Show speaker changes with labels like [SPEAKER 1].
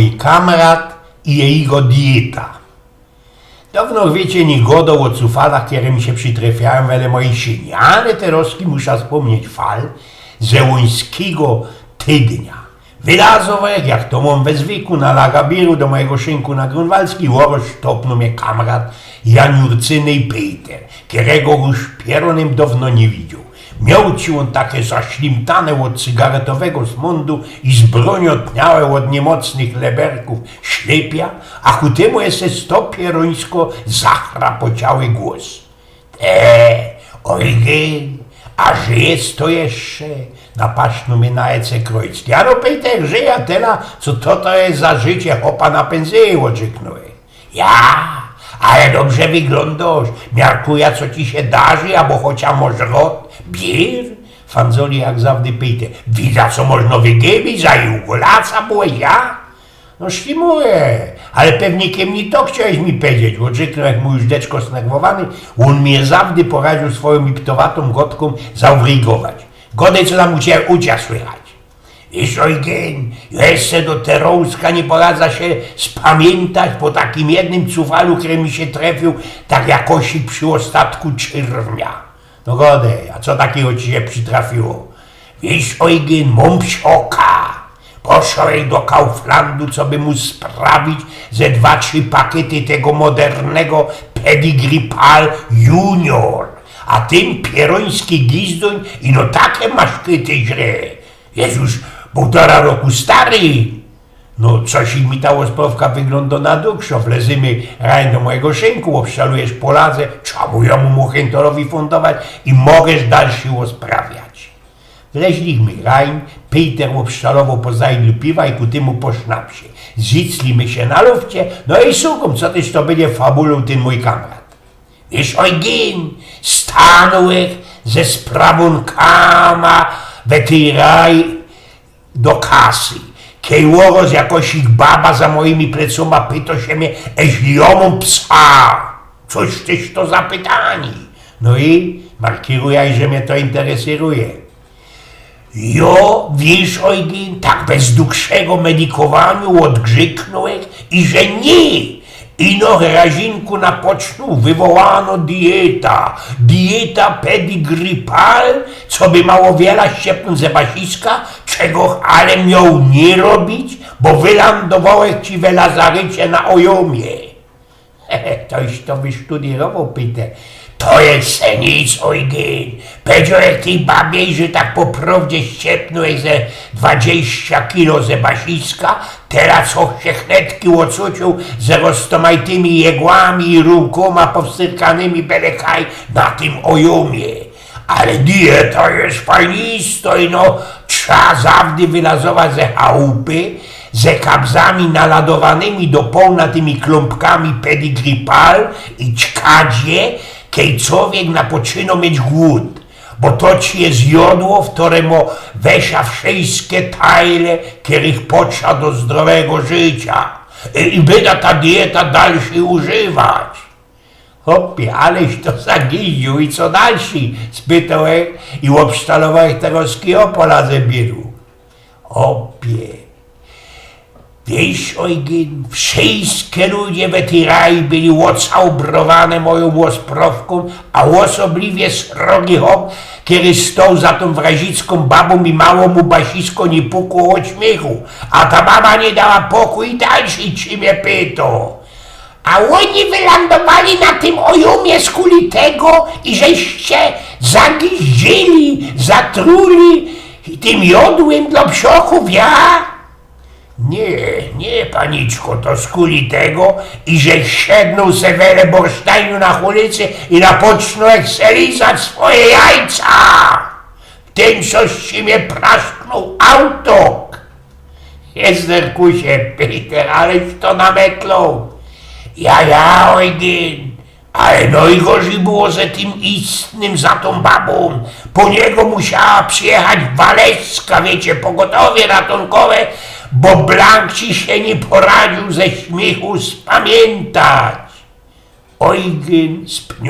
[SPEAKER 1] mój kamrat i jego dieta. Dawno wiecie, nie godą o cufalach, które mi się przytrafiają w mojej syni, ale teraz muszę wspomnieć fal ze łońskiego tydnia. Wylazowek, jak to mam we zwyku, na Lagabiru do mojego szynku na Grunwaldzki, łożąc topnął mnie kamrat Jan Jurcyny i Peter, którego już pieronem dawno nie widział. Miał ci on takie zaślimtane od cygaretowego smondu i z bronią tniałe od niemocnych leberków ślepia, a ku temu jeszcze sto pierońsko zachrapociały głos. Eugen, a żyjesz to jeszcze? Napaszno mnie na Ece Krojcki. A no Peter, żyje tyle, co to jest za życie, chopa na pensyję oczeknuje. Ja, ale dobrze wyglądasz. Miarkuja, co ci się darzy, albo chociaż może rot. Bier? Fanzoli jak zawdy Peter. Widza, co można wygiębić, za jugolaca byłeś, ja? No szlimuję, ale pewnie kiem nie to chciałeś mi powiedzieć. Oczeknął, jak mój już deczko znerwowany, on mnie zawdy poradził swoją iptowatą gotką zawrygować. Godej, co tam u ciebie ucia słychać. Wiesz, Eugen, jeszcze do Terouska nie poradza się spamiętać po takim jednym cufalu, który mi się trafił, tak jakoś przy ostatku czerwnia. No godej, a co takiego ci się przytrafiło? Wiesz, Eugen, mam psioka. Poszedł do Kauflandu, co by mu sprawić ze 2-3 pakiety tego modernego Pedigree Pal Junior. A ten pieroński gizdoń i no takie maszkyty źle. Jest już 1,5 roku stary. No coś mi ta osprawka wygląda na dukszo. Wlezymy rań do mojego szynku, obszalujesz poladze, czemu ja mu Muchentorowi fundować i możesz dalszy osprawiać. Wleźliśmy rań, Peter obszalował po zajdlu piwa i ku temu po sznapsie. Ziclimy się na lufcie, no i sukom, co też to będzie fabulą ten mój kamrat. Wiesz, Eugen, stanąłeś ze sprawunkama we tej raj do kasy. Kejłoros jakoś ich baba za moimi plecoma pyta się mnie, jeśli ja mam psa. Coś tyś to za pytanie. No i markiruję, że mnie to interesuje. Jo, wiesz, Eugen, tak bez dłuższego medykowaniu odgrzyknąłeś i że nie. Ino razinku na pocznu wywołano dieta Pedigree Pal, co by mało wiele ściepnąć ze basiska, czego ale miał nie robić, bo wylandowałeś ci w Lazarycie na Ojomie. Toś to wysztudirował, Peter. To jest nic, Eugen. Powiedział jak tej babie, że tak po prawdzie ściepnąłeś ze 20 kilo ze basiska, teraz o się chnetki ocucił ze roztomajtymi jegłami i rurkoma powstyrkanymi belekaj na tym Ojomie. Ale dieta jest fajnisto i no trzeba zawdy wylazować ze chałupy, ze kabzami naladowanymi do pełna tymi klumpkami Pedigree Pal i ćkadzie, kiedy człowiek napoczyno mieć głód, bo to ci jest jodło, w któremu wesza wszystkie tajle, których potrza do zdrowego życia i byda ta dieta dalszy używać. Hopie, aleś to zagiził i co dalszy? Spytał i obsztalowałeś tego skiopola ze biru. Hopie. Wiesz, Eugen, wszystkie ludzie we tej raj byli ocałbrowane moją łosprawką, a osobliwie srogi hop, który stał za tą wrazicką babą i mało mu basisko nie pukło od śmiechu, a ta baba nie dała pokój i dalszy ci mnie pytał. A oni wylandowali na tym Ojumie z kuli tego i żeście zagiździli, zatruli tym jodłem dla psiochów, ja? Nie, paniczko, to z kuli tego i że siednął se wiele borsztajnu na ulicy i napoczną ekselizać swoje jajca. Ten coś ci mnie praszknął autok. Jest zerkusie, Peter, aleś to nametlą. Ja, Eugen, ale no i gorzej było ze tym istnym za tą babą. Po niego musiała przyjechać Waleska, wiecie, pogotowie ratunkowe, bo Blank ci się nie poradził ze śmiechu spamiętać. Eugen spniał.